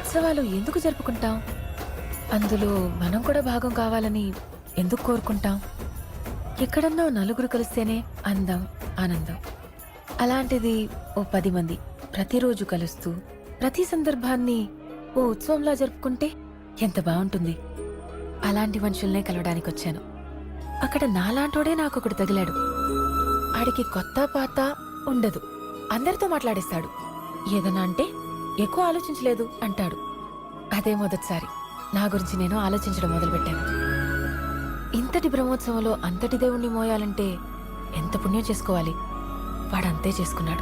ఉత్సవాలు ఎందుకు జరుపుకుంటాం? అందులో మనం కూడా భాగం కావాలని ఎందుకు కోరుకుంటాం? ఎక్కడన్నా నలుగురు కలిస్తేనే అందం, ఆనందం. అలాంటిది ఓ 10 మంది ప్రతిరోజు కలుస్తూ ప్రతి సందర్భాన్ని ఓ ఉత్సవంలా జరుపుకుంటే ఎంత బాగుంటుంది. అలాంటి మనుషుల్నే కలవడానికొచ్చాను. అక్కడ నాలాంటోడే నాకొకడు తగిలాడు. ఆడికి కొత్త పాత ఉండదు, అందరితో మాట్లాడేస్తాడు. ఏదన్నా అంటే ఎక్కువ ఆలోచించలేదు అంటాడు. అదే మొదటిసారి నా గురించి నేను ఆలోచించడం మొదలుపెట్టాను. ఇంతటి బ్రహ్మోత్సవంలో అంతటి దేవుణ్ణి మోయాలంటే ఎంత పుణ్యం చేసుకోవాలి. వాడంతే చేసుకున్నాడు.